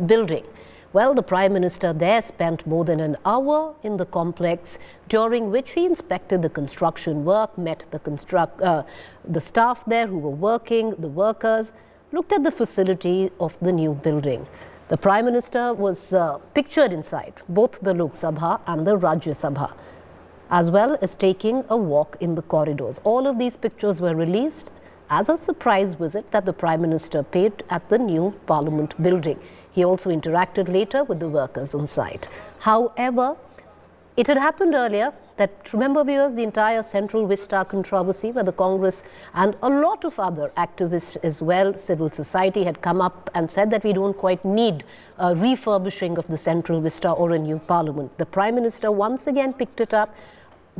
building. Well, the Prime Minister there spent more than an hour in the complex, during which he inspected the construction work, met the staff there who were working, the workers, looked at the facility of the new building. The Prime Minister was pictured inside both the Lok Sabha and the Rajya Sabha, as well as taking a walk in the corridors. All of these pictures were released as a surprise visit that the Prime Minister paid at the new Parliament building. He also interacted later with the workers on site. However, it had happened earlier that, remember viewers, the entire Central Vista controversy where the Congress and a lot of other activists as well, civil society, had come up and said that we don't quite need a refurbishing of the Central Vista or a new Parliament. The Prime Minister once again picked it up.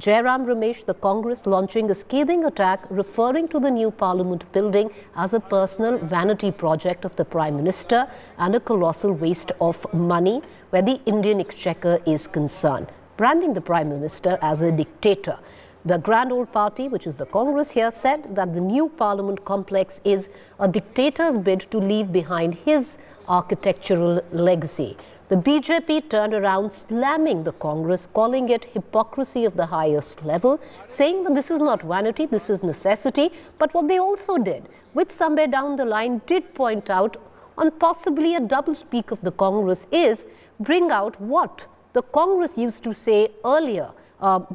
Jairam Ramesh, the Congress, launching a scathing attack referring to the new Parliament building as a personal vanity project of the Prime Minister and a colossal waste of money where the Indian Exchequer is concerned, branding the Prime Minister as a dictator. The Grand Old Party, which is the Congress here, said that the new Parliament complex is a dictator's bid to leave behind his architectural legacy. The BJP turned around, slamming the Congress, calling it hypocrisy of the highest level, saying that this is not vanity, this is necessity. But what they also did, which somewhere down the line did point out on possibly a doublespeak of the Congress, is bring out what the Congress used to say earlier,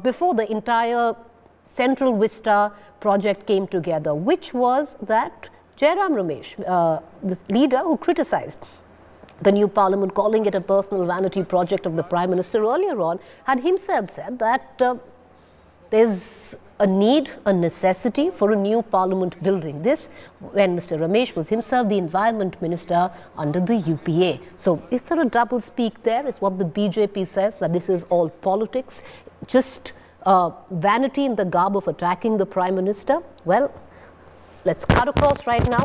before the entire Central Vista project came together, which was that Jairam Ramesh, the leader who criticized the new Parliament, calling it a personal vanity project of the Prime Minister earlier on, had himself said that there's a need, a necessity for a new Parliament building. This when Mr. Ramesh was himself the Environment Minister under the UPA. So is there a double speak there? Is what the BJP says, that this is all politics, just vanity in the garb of attacking the Prime Minister? Well, let's cut across right now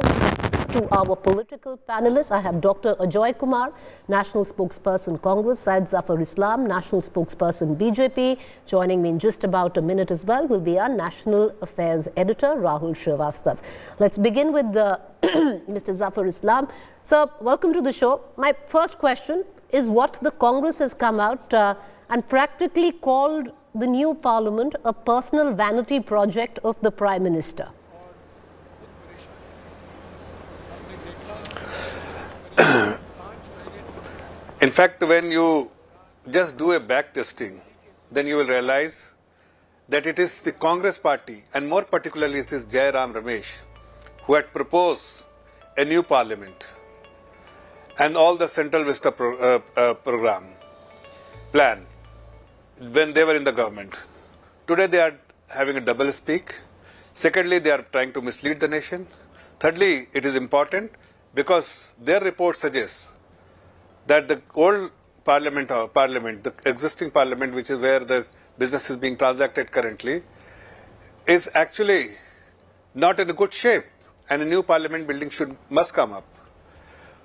to our political panelists. I have Dr. Ajoy Kumar, National Spokesperson Congress, Syed Zafar Islam, National Spokesperson BJP. Joining me in just about a minute as well will be our National Affairs Editor, Rahul Srivastav. Let's begin with Mr. Zafar Islam. Sir, welcome to the show. My first question is what the Congress has come out and practically called the new Parliament a personal vanity project of the Prime Minister. In fact, when you just do a back testing, then you will realize that it is the Congress party, and more particularly it is Jairam Ramesh, who had proposed a new Parliament and all the Central Vista plan when they were in the government. Today they are having a double speak. Secondly, they are trying to mislead the nation. Thirdly, it is important because their report suggests that the old parliament, the existing parliament, which is where the business is being transacted currently, is actually not in a good shape, and a new parliament building must come up.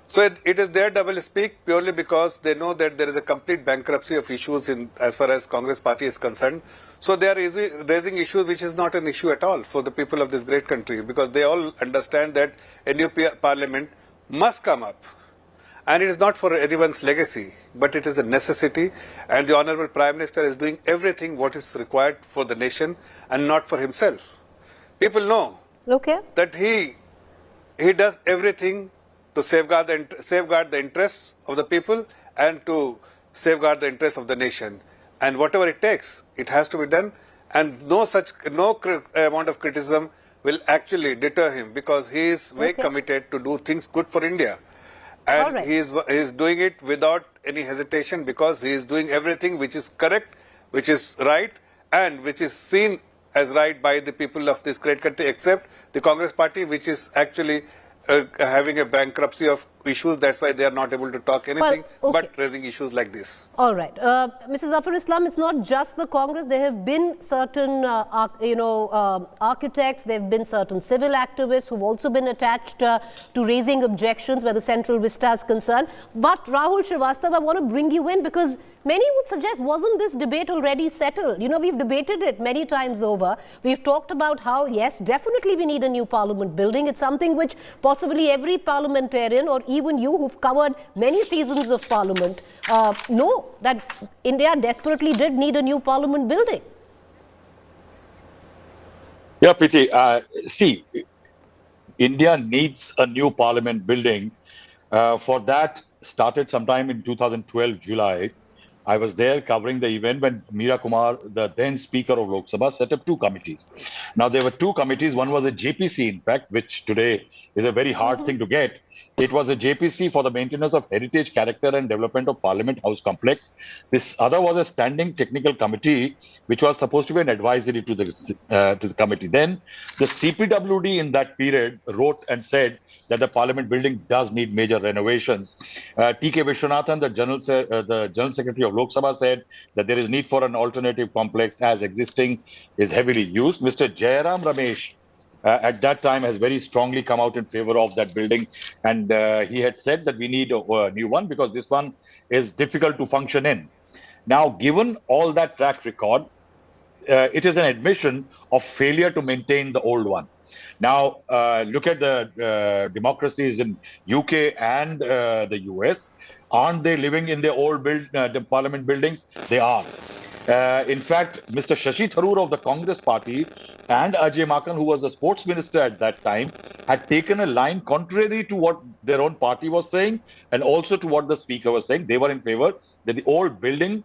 So it is their double speak purely because they know that there is a complete bankruptcy of issues as far as Congress party is concerned. So they are raising issues which is not an issue at all for the people of this great country, because they all understand that a new parliament must come up. And it is not for anyone's legacy, but it is a necessity, and the Honorable Prime Minister is doing everything what is required for the nation and not for himself. People know that he does everything to safeguard the interests of the people and to safeguard the interests of the nation. And whatever it takes, it has to be done, and no amount of criticism will actually deter him, because he is very committed to do things good for India. And he is doing it without any hesitation, because he is doing everything which is correct, which is right, and which is seen as right by the people of this great country, except the Congress party, which is actually having a bankruptcy of issues. That's why they are not able to talk anything but raising issues like this. All right. Mr. Zafar Islam, it's not just the Congress. There have been certain, architects, there have been certain civil activists who've also been attached to raising objections where the Central Vista is concerned. But Rahul Srivastav, I want to bring you in because many would suggest, wasn't this debate already settled? You know, we've debated it many times over. We've talked about how, yes, definitely we need a new Parliament building. It's something which possibly every parliamentarian or even you who've covered many seasons of Parliament, know that India desperately did need a new Parliament building. Yeah, Preeti. See, India needs a new Parliament building. For that, started sometime in 2012 July. I was there covering the event when Meera Kumar, the then Speaker of Lok Sabha, set up two committees. Now, there were two committees. One was a JPC, in fact, which today is a very hard thing to get. It was a JPC for the maintenance of heritage, character, and development of Parliament House complex. This other was a standing technical committee, which was supposed to be an advisory to the committee. Then, the CPWD in that period wrote and said that the Parliament building does need major renovations. T.K. Vishwanathan, the General Secretary of Lok Sabha, said that there is need for an alternative complex as existing is heavily used. Mr. Jairam Ramesh, at that time, has very strongly come out in favor of that building, and he had said that we need a new one because this one is difficult to function in. Now, given all that track record, it is an admission of failure to maintain the old one. Now, look at the democracies in UK and the US. Aren't they living in their old the parliament buildings? They are. In fact, Mr. Shashi Tharoor of the Congress Party and Ajay Makan, who was the sports minister at that time, had taken a line contrary to what their own party was saying and also to what the speaker was saying. They were in favor that the old building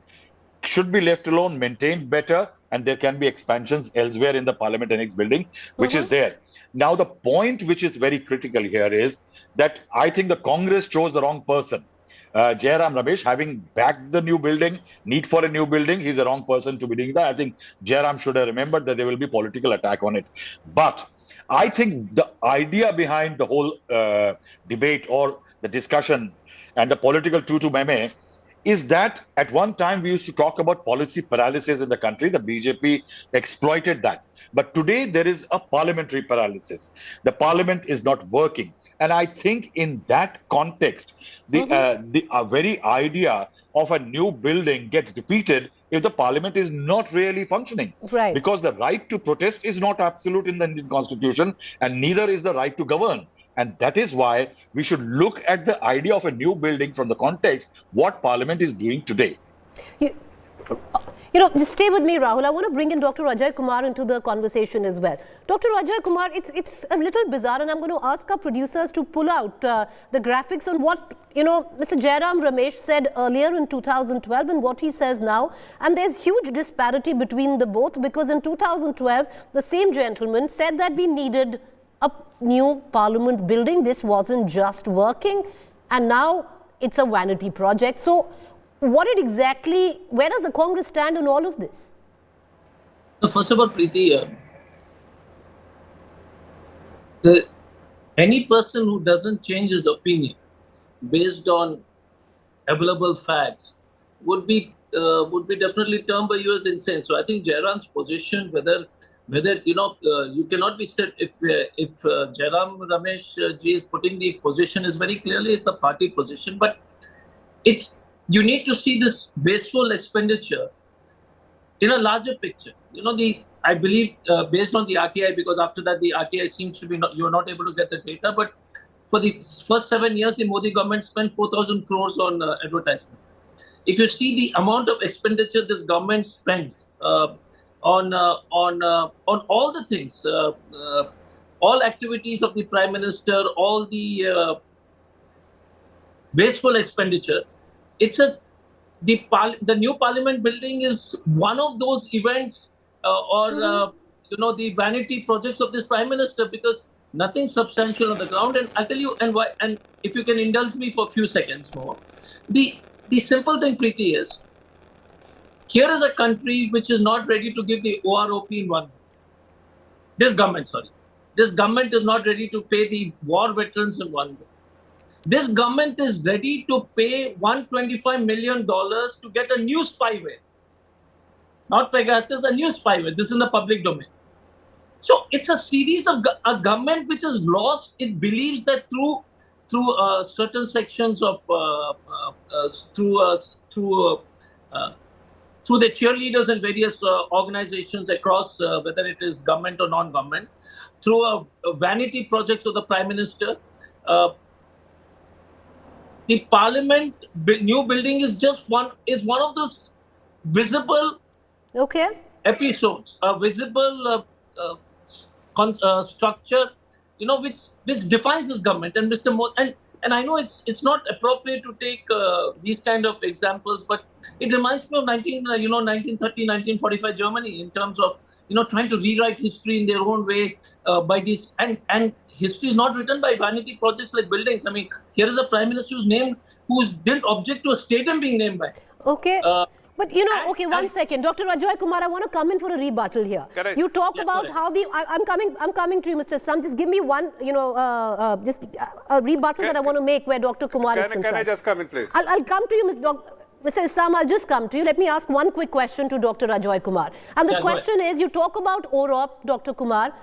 should be left alone, maintained better, and there can be expansions elsewhere in the Parliament Annex building, which is there. Now, the point which is very critical here is that I think the Congress chose the wrong person. Jairam Ramesh, having backed the new building, need for a new building, he's the wrong person to be doing that. I think Jairam should have remembered that there will be political attack on it. But I think the idea behind the whole debate or the discussion and the political tutu meme is that at one time we used to talk about policy paralysis in the country. The BJP exploited that. But today there is a parliamentary paralysis. The parliament is not working. And I think in that context, the very idea of a new building gets defeated if the parliament is not really functioning. Right. Because the right to protest is not absolute in the Indian constitution, and neither is the right to govern. And that is why we should look at the idea of a new building from the context, what Parliament is doing today. You know, just stay with me, Rahul. I want to bring in Dr. Ajay Kumar into the conversation as well. Dr. Ajay Kumar, it's a little bizarre, and I'm going to ask our producers to pull out the graphics on what, Mr. Jairam Ramesh said earlier in 2012 and what he says now. And there's huge disparity between the both, because in 2012, the same gentleman said that we needed a new Parliament building. This wasn't just working, and now it's a vanity project. So where does the Congress stand on all of this? First of all, Preeti, any person who doesn't change his opinion based on available facts would be definitely termed by you as insane. So I think Jairam's position, whether you cannot be said if Jairam Ramesh ji is putting the position is very clearly it's the party position, but you need to see this wasteful expenditure in a larger picture. I believe based on the RTI, because after that the RTI seems to be you are not able to get the data, but for the first 7 years the Modi government spent 4,000 crores on advertisement. If you see the amount of expenditure this government spends on all the things, all activities of the Prime Minister, all the wasteful expenditure, the new Parliament building is one of those events the vanity projects of this Prime Minister, because nothing substantial on the ground. And I'll tell you and if you can indulge me for a few seconds more, the simple thing, Preeti, is here is a country which is not ready to give the OROP in 1 month. This government is not ready to pay the war veterans in 1 month. This government is ready to pay $125 million to get a new spyware. Not Pegasus, a new spyware. This is in the public domain. So it's a series of a government which is lost. It believes that through certain sections of through the cheerleaders and various organizations across, whether it is government or non-government, through vanity projects of the Prime Minister, the parliament new building is just one of those visible episodes, a visible structure, which defines this government. And Mr. Modi, and I know it's not appropriate to take these kind of examples, but it reminds me of 1930, 1945 Germany in terms of trying to rewrite history in their own way by this, and history is not written by vanity projects like buildings. I mean, here is a prime minister who didn't object to a stadium being named by. Okay. But one second, Dr. Ajoy Kumar, I want to come in for a rebuttal here. You talk about how I'm coming to you, Mr. Sam. Just give me one, just a rebuttal that I want to make where Dr. Kumar is concerned. Can I just come in, please? I'll come to you, Mr. Islam. I'll just come to you. Let me ask one quick question to Dr. Ajoy Kumar. And the question is, you talk about OROP, Dr. Kumar.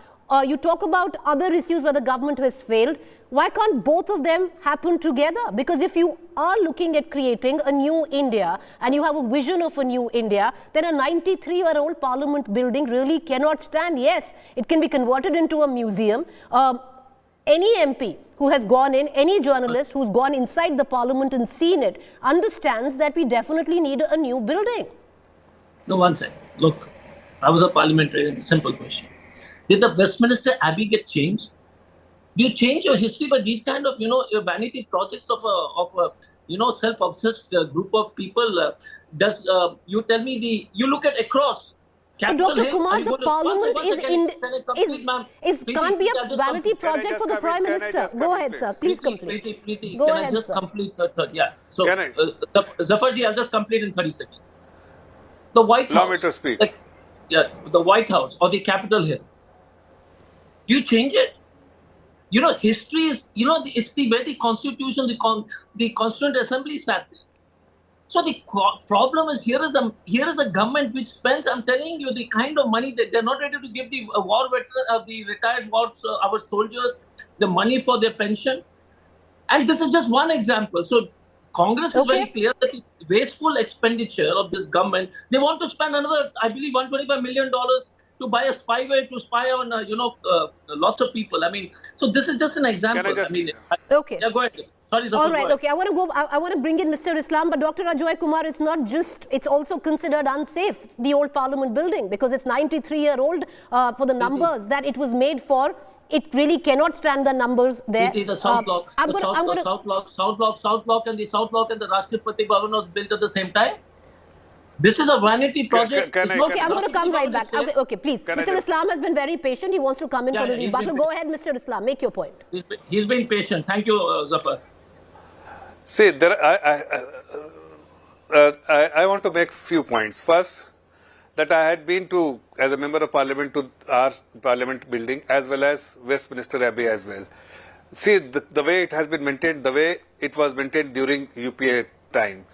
You talk about other issues where the government has failed. Why can't both of them happen together? Because if you are looking at creating a new India and you have a vision of a new India, then a 93-year-old parliament building really cannot stand. Yes, it can be converted into a museum. Any MP who has gone in, any journalist who's gone inside the parliament and seen it, understands that we definitely need a new building. No, one second. Look, I was a parliamentarian. Simple question. Did the Westminster Abbey get changed? Do you change your history by these kind of, vanity projects of a, self-obsessed group of people? You tell me you look at across. Dr. Kumar, the parliament can't be a vanity project for the Prime Minister. Go ahead, sir. Please complete. Preeti, can I just complete the third? Yeah. So, Zafarji, I'll just complete in 30 seconds. The White House. Allow me to speak. The White House or the Capitol Hill. Do you change it? History is, it's where the Constitution, the Constituent Assembly sat there. So the problem is here is a government which spends, I'm telling you, the kind of money that they're not ready to give the war veterans, the retired our soldiers, the money for their pension. And this is just one example. So Congress is very clear that the wasteful expenditure of this government, they want to spend another, I believe, $125 million to buy a spyware to spy on, lots of people. I mean, so this is just an example. Can I just... Yeah, go ahead. Sorry, all right, okay. I want to bring in Mr. Islam, but Dr. Ajoy Kumar, it's also considered unsafe, the old parliament building, because it's 93-year-old for the numbers that it was made for. It really cannot stand the numbers there. The South Block, South Block and the Rashtrapati Bhavan was built at the same time. This is a vanity project. I'm going to come right back. Okay, please. Mr. Islam has been very patient. He wants to come in for a rebuttal. Go ahead, Mr. Islam. Make your point. He's been patient. Thank you, Zafar. See, I want to make few points. First, that I had been to, as a member of parliament, to our parliament building as well as Westminster Abbey as well. See, the way it has been maintained, the way it was maintained during UPA time.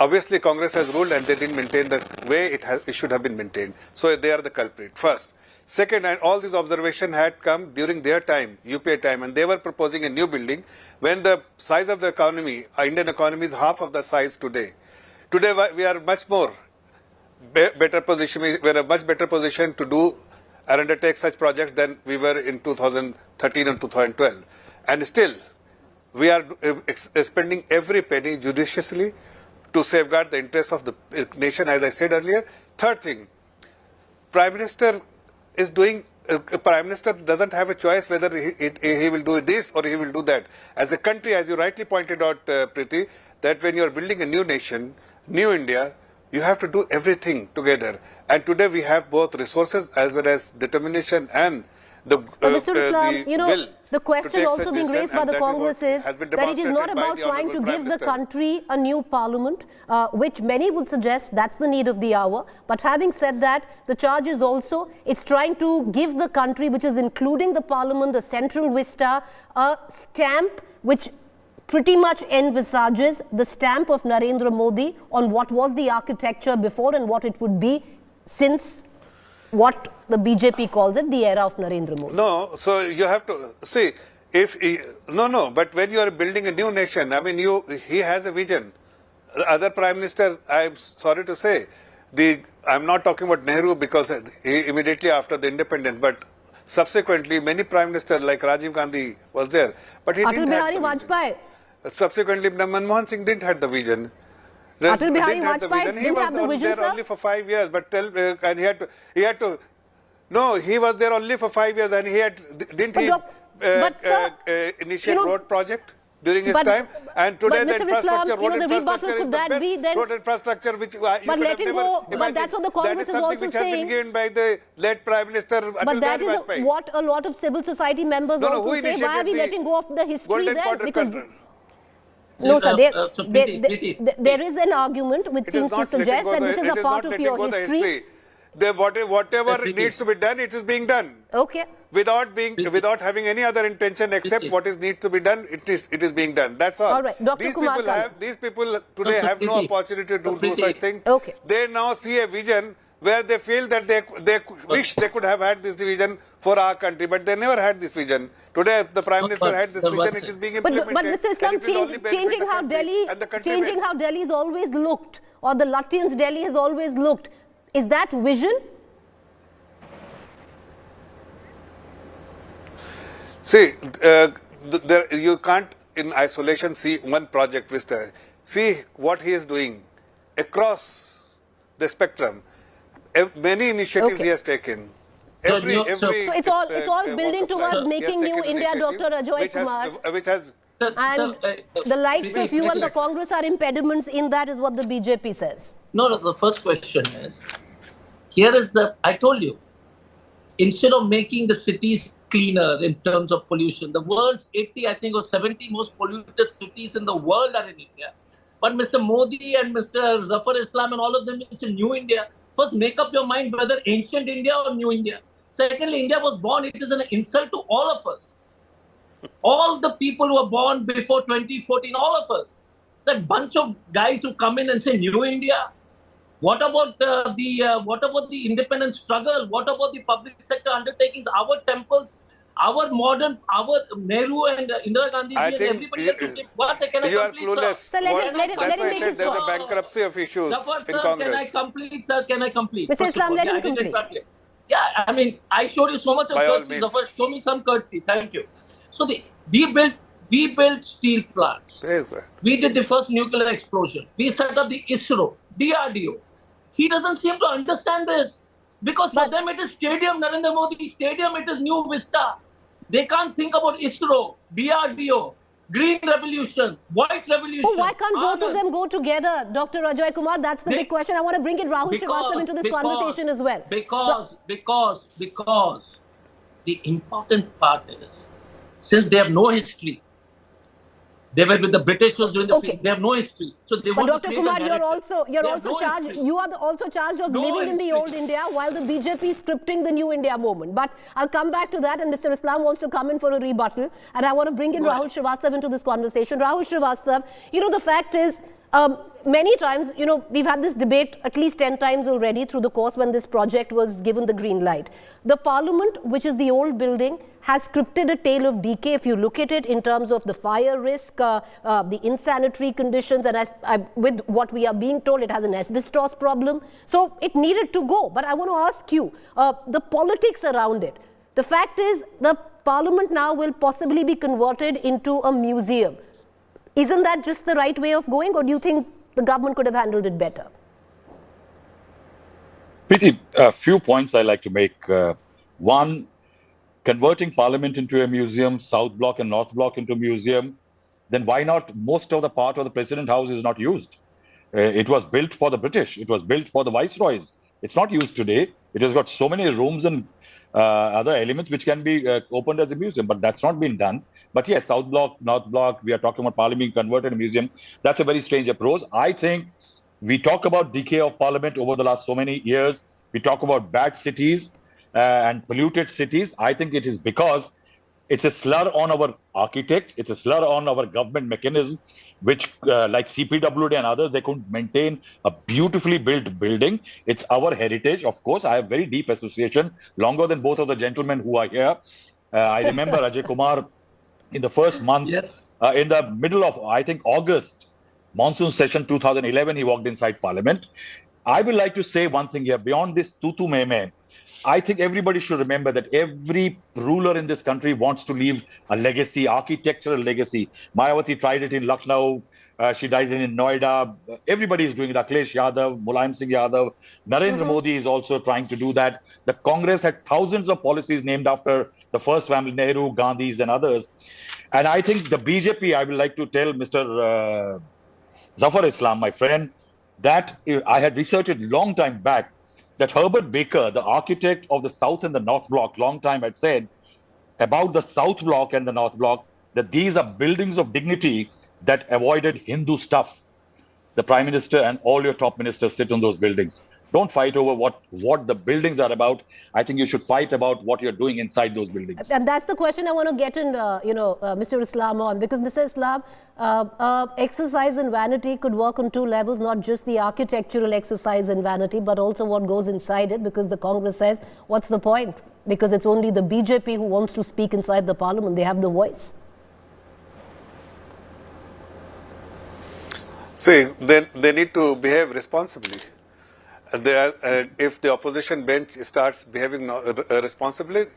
Obviously, Congress has ruled and they didn't maintain the way it should have been maintained. So they are the culprit, first. Second, and all these observations had come during their time, UPA time, and they were proposing a new building when the size of the economy, Indian economy, is half of the size today. Today, we are much more better position. We are in a much better position to do and undertake such projects than we were in 2013 and 2012. And still, we are spending every penny judiciously to safeguard the interests of the nation, as I said earlier. Third thing, Prime Minister is doing, Prime Minister doesn't have a choice whether he will do this or he will do that. As a country, as you rightly pointed out, Preeti, that when you are building a new nation, new India, you have to do everything together. And today we have both resources as well as determination and Mr. Islam, the question also being raised by the Congress is that it is not about trying to give the country a new parliament, which many would suggest that's the need of the hour. But having said that, the charge is also, it's trying to give the country, which is including the parliament, the Central Vista, a stamp which pretty much envisages the stamp of Narendra Modi on what was the architecture before and what it would be since what the BJP calls it, the era of Narendra Modi. No, so you have to see, but when you are building a new nation, I mean, he has a vision. The other Prime Minister, I'm sorry to say, I'm not talking about Nehru because he immediately after the independence, but subsequently many Prime Ministers like Rajiv Gandhi was there, but he didn't have the vision. Subsequently, Manmohan Singh didn't have the vision. Atal Bihari Didn't have the Vajpayee vision. He didn't was have the vision, there sir? only for 5 years, but and he had to. No, he was there only for 5 years, and didn't he initiate road project during his time? And today the Mr. infrastructure, Islam, road the rebuttal infrastructure is could the that best be then? road infrastructure which you could have letting never go, but imagined. that's what the Congress that is is something also which has saying. been given by the late Prime Minister Atal But that is Bihari Vajpayee. what a lot of civil society members No, also who say. Why are we initiated letting go of the history Golden there? Quadrangle? Because no, sir. So Preeti, There is an argument which It is seems to not letting suggest go that the- this is it a part not of letting your go the history. Whatever Preeti. needs to be done, it is being done. Okay. Without having any other intention except Preeti. what is needs to be done, it is being done. That's all. All right. Dr. These Kumar people Khan. these people today So, have no Preeti. opportunity to So, do Preeti. such things. Okay. They now see a vision where they feel that they wish they could have had this vision for our country, but they never had this vision. Today, the Prime Minister had this vision. It is being implemented. But Mr. Islam, and it will only benefit changing the how country Delhi, and the countrymen. changing how Delhi's always looked, or the Lutyens' Delhi has always looked, is that vision? See, you can't in isolation see one project vista. See what he is doing across the spectrum. Many initiatives Okay. he has taken. So Every, you- every, so it's all building towards making new India, Dr. Ajoy Kumar. Which has And the likes of you and the Congress are impediments in that, is what the BJP says. No, the first question is, I told you, instead of making the cities cleaner in terms of pollution, the world's 80, I think, or 70 most polluted cities in the world are in India. But Mr. Modi and Mr. Zafar Islam and all of them, it's a new India. First, make up your mind whether ancient India or new India. Secondly, India was born, it is an insult to all of us. All the people who were born before 2014, all of us. That bunch of guys who come in and say new India. What about the independence struggle? What about the public sector undertakings? Our temples, our Nehru and Indira Gandhi I and think everybody else who came. One second, you are complete, clueless. So let him That's why I make said his there's a point. bankruptcy of issues Zafar, in sir, Congress. can I complete, sir? Can I complete? Mr. First of Islam, all, let him I didn't complete. interrupt. Yeah, I mean, I showed you so much of By all courtesy, means. Zafar. Show me some courtesy. Thank you. So we built steel plants. Yes, sir. We did the first nuclear explosion. We set up the ISRO, DRDO. He doesn't seem to understand this. Because for them it is Stadium, Narendra Modi Stadium, it is New Vista. They can't think about ISRO, DRDO, Green Revolution, White Revolution. Oh, why can't both of Anand. them go together, Dr. Ajoy Kumar? That's the big question. I want to bring in Rahul Srivastava into this conversation as well. Because the important part is, since they have no history, they were with the British during the Okay. field. They have no history, so they But want to Dr. create a Kumar, you're narrative. also charged. History. You are also charged of No living in the history. old India, while the BJP is scripting the new India moment. But I'll come back to that, and Mr. Islam wants to come in for a rebuttal, and I want to bring in Right. Rahul Srivastava into this conversation. Rahul Srivastava, the fact is, many times, we've had this debate at least 10 times already through the course when this project was given the green light. The Parliament, which is the old building, has scripted a tale of decay if you look at it in terms of the fire risk, the insanitary conditions, and with what we are being told, it has an asbestos problem. So it needed to go. But I want to ask you, the politics around it. The fact is, the Parliament now will possibly be converted into a museum. Isn't that just the right way of going, or do you think the government could have handled it better? Preeti, a few points I like to make. One, converting Parliament into a museum, South Block and North Block into a museum, then why not most of the part of the President House is not used? It was built for the British. It was built for the Viceroys. It's not used today. It has got so many rooms and other elements which can be opened as a museum, but that's not been done. But yes, South Block, North Block, we are talking about Parliament converted to a museum. That's a very strange approach. I think we talk about decay of Parliament over the last so many years. We talk about bad cities and polluted cities. I think it is because it's a slur on our architects. It's a slur on our government mechanism, which like CPWD and others, they couldn't maintain a beautifully built building. It's our heritage. Of course, I have very deep association, longer than both of the gentlemen who are here. I remember Ajay Kumar in the first month, Yes. in the middle of, I think, August, monsoon session 2011, he walked inside Parliament. I would like to say one thing here, beyond this tutu meme, I think everybody should remember that every ruler in this country wants to leave a legacy, architectural legacy. Mayawati tried it in Lucknow. She died in Noida. Everybody is doing it. Akhilesh Yadav, Mulayam Singh Yadav, Narendra Modi is also trying to do that. The Congress had thousands of policies named after the first family, Nehru, Gandhis, and others. And I think the BJP, I would like to tell Mr. Zafar Islam, my friend, that I had researched it long time back, that Herbert Baker, the architect of the South and the North Block, long time had said about the South Block and the North Block, that these are buildings of dignity that avoided Hindu stuff. The Prime Minister and all your top ministers sit on those buildings. Don't fight over what the buildings are about. I think you should fight about what you're doing inside those buildings. And that's the question I want to get in, Mr. Islam on, because Mr. Islam, exercise in vanity could work on two levels, not just the architectural exercise in vanity, but also what goes inside it, because the Congress says, what's the point? Because it's only the BJP who wants to speak inside the parliament. They have no voice. See, they need to behave responsibly. If the opposition bench starts behaving responsibly,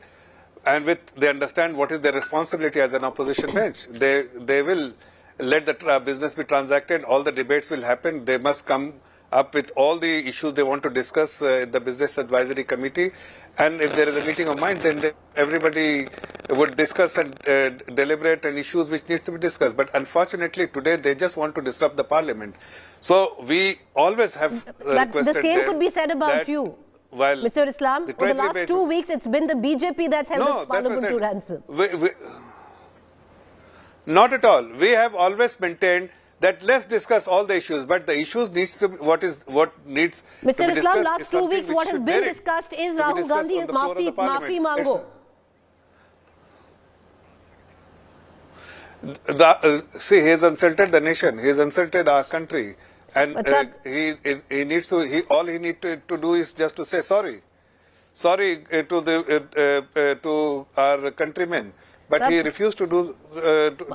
and they understand what is their responsibility as an opposition bench, they will let the business be transacted. All the debates will happen. They must come up with all the issues they want to discuss in the Business Advisory Committee. And if there is a meeting of mind, then everybody would discuss and deliberate on issues which needs to be discussed. But unfortunately, today they just want to disrupt the parliament. So we always have requested. The same could be said about you, Mr. Islam. For the last 2 weeks, it's been the BJP that's held the parliament to ransom. Not at all. We have always maintained that let's discuss all the issues, but the issues needs to be what needs Mr. to be Islam, discussed. last 2 weeks, what has been discussed is Rahul Gandhi Maafi Mango. See, he has insulted the nation. He has insulted our country, and he needs to. All he needs to do is just to say sorry to our countrymen. But he refused to do.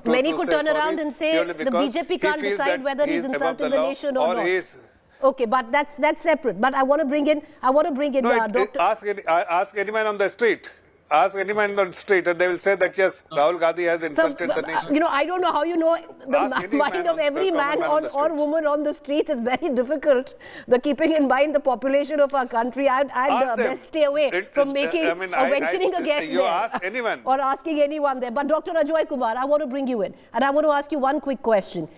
Many could turn around and say the BJP can't decide whether he's insulted the nation or not. Okay, but that's separate. But I want to bring in. Dr. Ask anyone on the street. Ask anyone on the street, and they will say that yes, Rahul Gandhi has insulted the nation. I don't know how you know the mind of every man or woman on the streets. Is very difficult. Keeping in mind the population of our country, I'd best stay away from making or venturing a guess there. Ask anyone. Or asking anyone there. But Dr. Ajoy Kumar, I want to bring you in, and I want to ask you one quick question.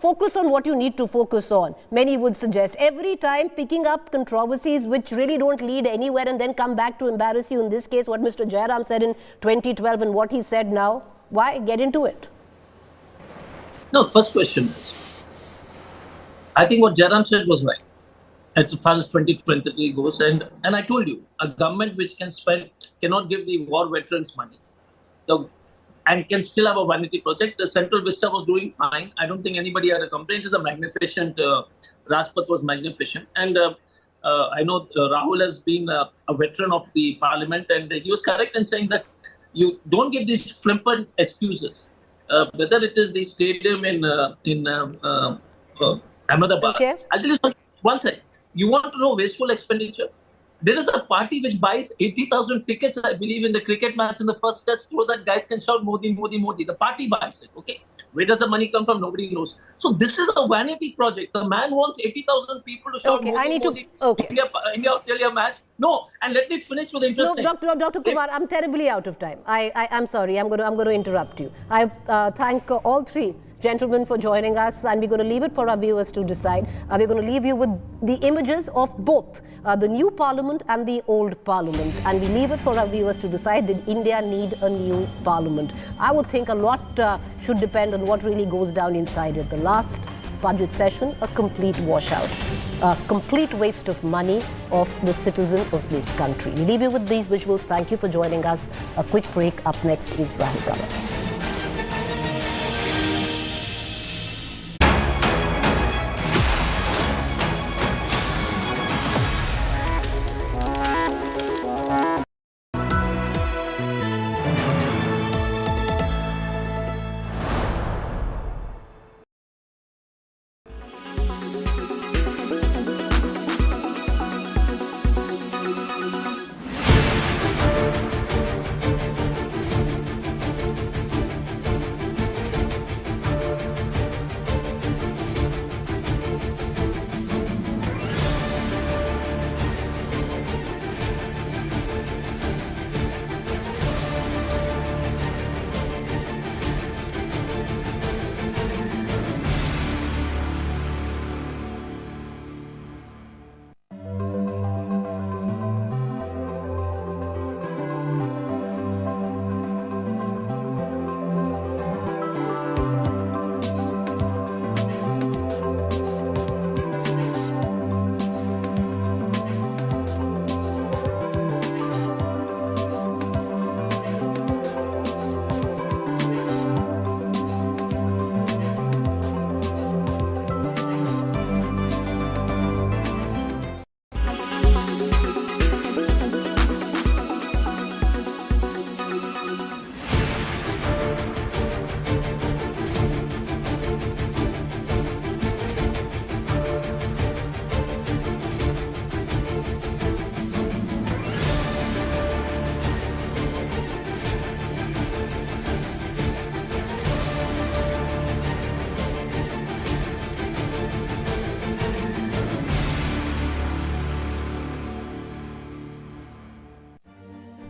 Focus on what you need to focus on. Many would suggest every time picking up controversies which really don't lead anywhere and then come back to embarrass you. In this case, what Mr. Jairam said in 2012 and what he said now. Why? Get into it. No, first question is, I think what Jairam said was right. As far as 2023 goes, and I told you, a government which cannot give the war veterans money, and can still have a vanity project. The Central Vista was doing fine. I don't think anybody had a complaint. It's a magnificent, Rajpath was magnificent. And I know Rahul has been a veteran of the parliament, and he was correct in saying that you don't give these flippant excuses. Whether it is the stadium in Ahmedabad. Okay. I'll tell you one second. You want to know wasteful expenditure? There is a party which buys 80,000 tickets, I believe, in the cricket match in the first test so that guys can shout Modi, Modi, Modi. The party buys it, okay? Where does the money come from? Nobody knows. So this is a vanity project. The man wants 80,000 people to shout Modi, Modi. India-Australia match. No, and let me finish with the interesting. No, Dr. Kumar, I'm terribly out of time. I'm sorry. I'm going to interrupt you. I thank all three gentlemen for joining us, and we're going to leave it for our viewers to decide. We're going to leave you with the images of both the new parliament and the old parliament, and we leave it for our viewers to decide, did India need a new parliament? I would think a lot should depend on what really goes down inside it. The last budget session, a complete washout, a complete waste of money of the citizen of this country. We leave you with these visuals. Thank you for joining us. A quick break. Up next is Rahul Gandhi.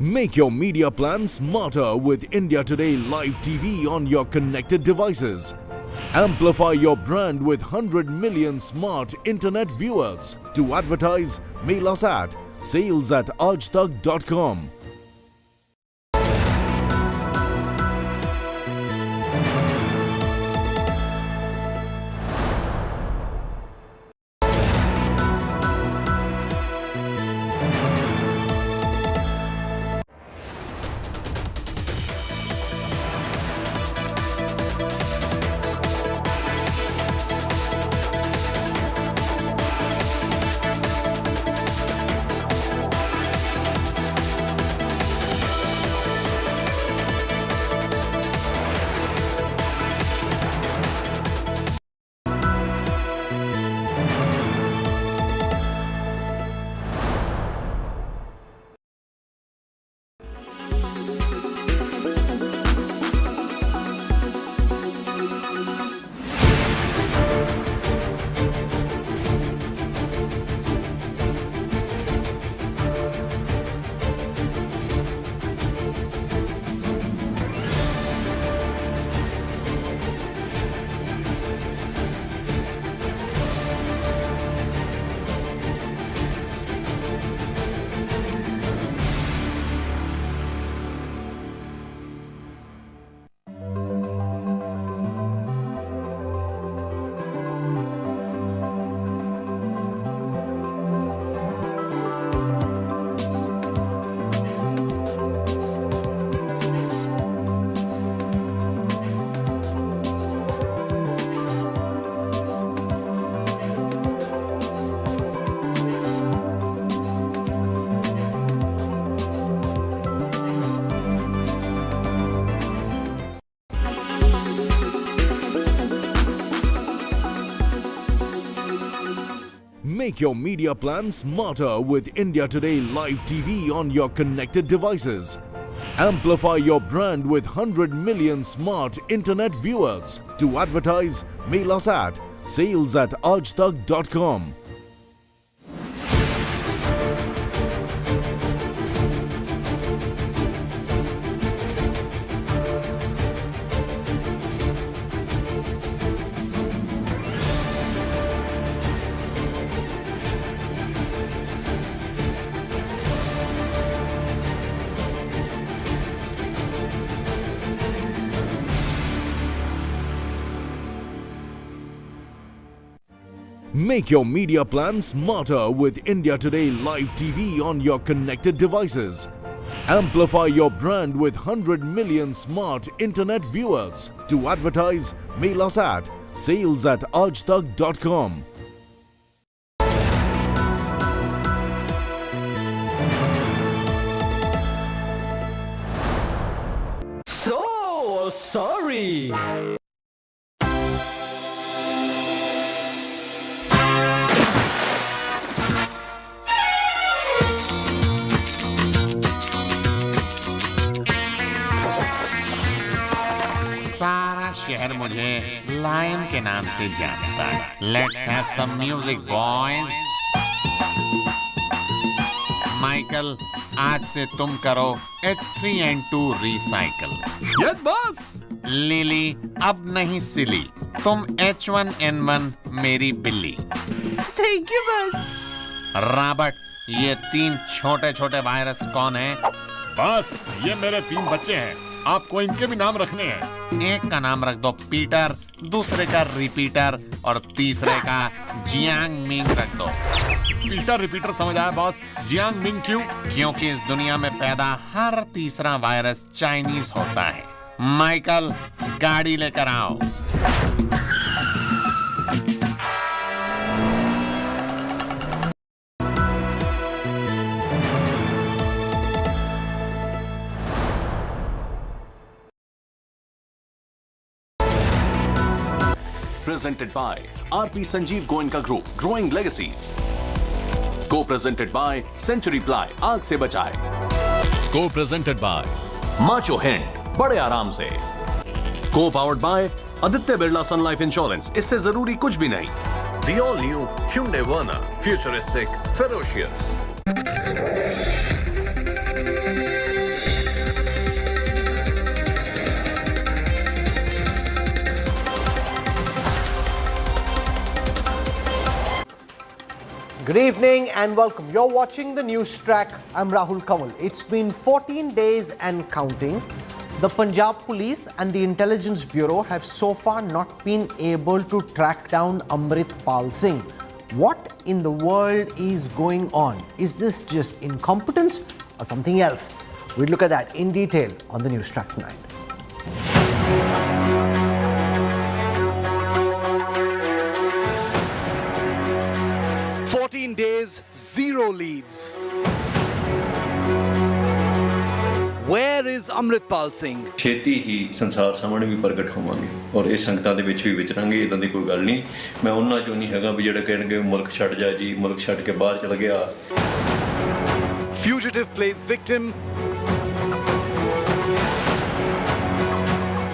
Make your media plan smarter with India Today Live TV on your connected devices. Amplify your brand with 100 million smart internet viewers. To advertise, mail us at sales@aajtak.com. Make your media plan smarter with India Today Live TV on your connected devices. Amplify your brand with 100 million smart internet viewers. To advertise, mail us at sales@aajtak.com. Make your media plan smarter with India Today Live TV on your connected devices. Amplify your brand with 100 million smart internet viewers. To advertise, mail us at sales@aajtak.com. So sorry. सारा शहर मुझे lion के नाम से जानता है। Let's have some music boys. Michael, आज से तुम करो H3N2 recycle. Yes boss. Lily, अब नहीं सिली, तुम H1N1 मेरी बिल्ली। Thank you boss. रॉबर्ट, ये 3 छोटे छोटे वायरस कौन है? बस, ये मेरे 3 बच्चे हैं, आपको इनके भी नाम रखने हैं। एक का नाम रख दो पीटर, दूसरे का रिपीटर और तीसरे का जियांग मिंग रख दो। पीटर रिपीटर समझ आया बॉस, जियांग मिंग क्यों? क्योंकि इस दुनिया में पैदा हर तीसरा वायरस चाइनीज होता है। माइकल, गाड़ी लेकर आओ। Presented by RP Sanjeev Goenka Group, Growing Legacies. Co-presented by Century Ply, आग से बचाए। Co-presented by Macho Hand, बड़े आराम से। Co-powered by Aditya Birla Sun Life Insurance, इससे जरूरी कुछ भी नहीं। The all-new Hyundai Verna, futuristic, ferocious. Good evening and welcome. You're watching the news track. I'm Rahul Kanwal. It's been 14 days and counting. The Punjab Police and the Intelligence Bureau have so far not been able to track down Amritpal Singh. What in the world is going on? Is this just incompetence or something else? We'll look at that in detail on the news track tonight. Days, 0 leads. Where is Amritpal Singh? ਛੇਤੀ ਹੀ ਸੰਸਾਰ ਸਾਹਮਣੇ ਵੀ ਪ੍ਰਗਟ ਹੋਵਾਂਗੇ ਔਰ ਇਹ ਸੰਗਤਾਂ ਦੇ ਵਿੱਚ ਵੀ ਵਿਚਰਾਂਗੇ ਇਦਾਂ ਦੀ ਕੋਈ ਗੱਲ ਨਹੀਂ ਮੈਂ ਉਹਨਾਂ ਚੋਂ ਨਹੀਂ ਹੈਗਾ ਵੀ ਜਿਹੜੇ ਕਹਿਣਗੇ ਮੁਲਕ ਛੱਡ ਜਾ ਜੀ ਮੁਲਕ ਛੱਡ ਕੇ ਬਾਹਰ ਚਲ ਗਿਆ Fugitive plays victim.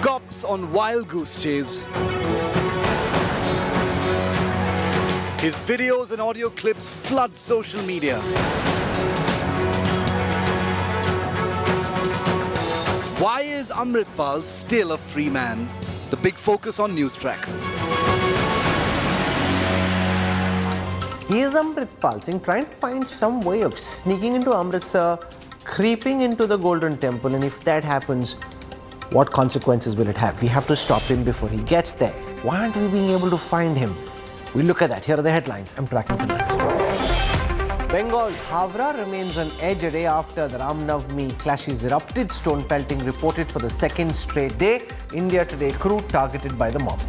Cops on wild goose chase. His videos and audio clips flood social media. Why is Amritpal still a free man? The big focus on News Track. Is Amritpal Singh trying to find some way of sneaking into Amritsar, creeping into the Golden Temple, and if that happens, what consequences will it have? We have to stop him before he gets there. Why aren't we being able to find him? We'll look at that. Here are the headlines I'm tracking tonight. Bengal's Havra remains on edge a day after the Ram Navami clashes erupted. Stone pelting reported for the second straight day. India Today crew targeted by the mob.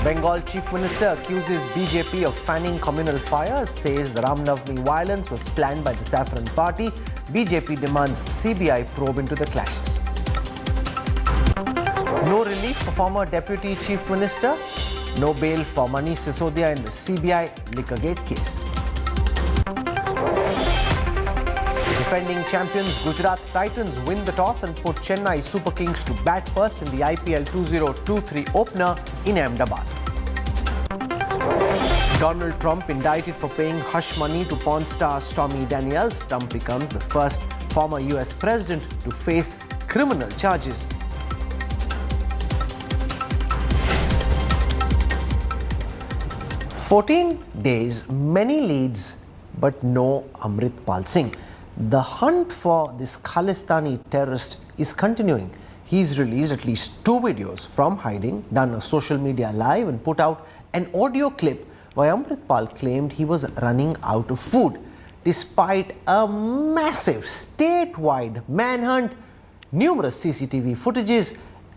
Bengal Chief Minister accuses BJP of fanning communal fires, says the Ram Navami violence was planned by the Saffron Party. BJP demands CBI probe into the clashes. No relief for former Deputy Chief Minister. No bail for Manish Sisodia in the CBI Liquorgate case. Defending champions Gujarat Titans win the toss and put Chennai Super Kings to bat first in the IPL 2023 opener in Ahmedabad. Donald Trump indicted for paying hush money to porn star Stormy Daniels. Trump becomes the first former US president to face criminal charges. "14 days, many leads, but no Amritpal Singh." The hunt for this Khalistani terrorist is continuing. He's released at least 2 videos from hiding, done a social media live and put out an audio clip where Amritpal claimed he was running out of food. Despite a massive statewide manhunt, numerous CCTV footages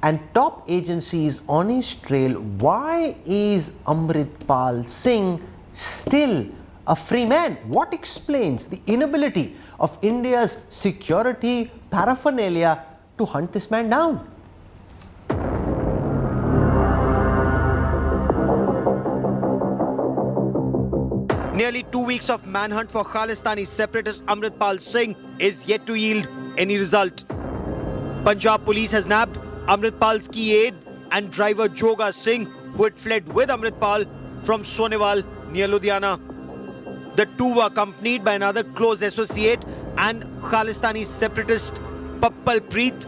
and top agencies on his trail, why is Amritpal Singh still a free man? What explains the inability of India's security paraphernalia to hunt this man down? Nearly 2 weeks of manhunt for Khalistani separatist Amritpal Singh is yet to yield any result. Punjab police has nabbed Amritpal's key aide and driver Joga Singh, who had fled with Amritpal from Sonewal near Ludhiana. The two were accompanied by another close associate and Khalistani separatist Pappal Preet,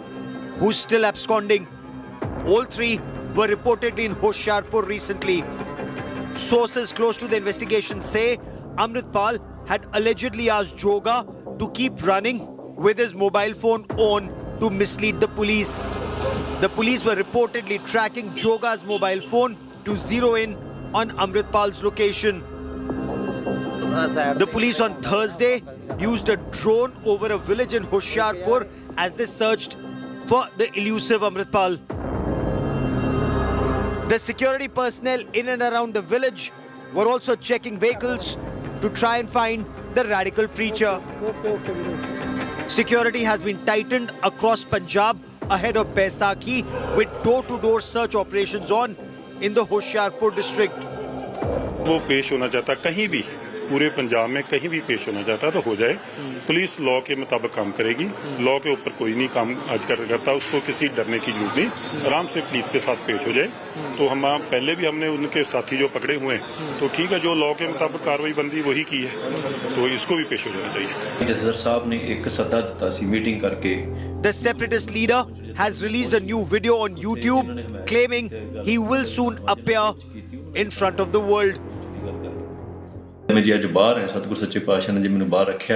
who's still absconding. All 3 were reportedly in Hoshiarpur recently. Sources close to the investigation say Amritpal had allegedly asked Joga to keep running with his mobile phone on to mislead the police. The police were reportedly tracking Joga's mobile phone to zero in on Amritpal's location. The police on Thursday used a drone over a village in Hoshiarpur as they searched for the elusive Amritpal. The security personnel in and around the village were also checking vehicles to try and find the radical preacher. Security has been tightened across Punjab ahead of Baisakhi, with door-to-door search operations on in the Hoshiarpur district. वो पेश होना चाहता कहीं भी पूरे पंजाब में कहीं भी पेश होना चाहता तो हो जाए पुलिस लॉ के मुताबिक काम करेगी लॉ के ऊपर कोई नहीं काम आज करता उसको किसी डरने की जरूरत नहीं आराम से पुलिस के साथ पेश हो जाए तो हम पहले भी हमने उनके साथी जो पकड़े हुए हैं तो ठीक है जो लॉ के मुताबिक कार्रवाई बंदी वही की है तो इसको भी पेश हो जाना चाहिए जथेदार साहब ने एक सद्दा दिता सी मीटिंग करके The separatist leader has released a new video on YouTube claiming he will soon appear in front of the world. ਮੈਂ ਜੀ ਅੱਜ ਬਾਹਰ ਹੈ, ਸਤਿਗੁਰ ਸੱਚੇ ਪਾਤਸ਼ਾਹ ਨੇ ਜੀ ਮੈਨੂੰ ਬਾਹਰ ਰੱਖਿਆ ਹੈ।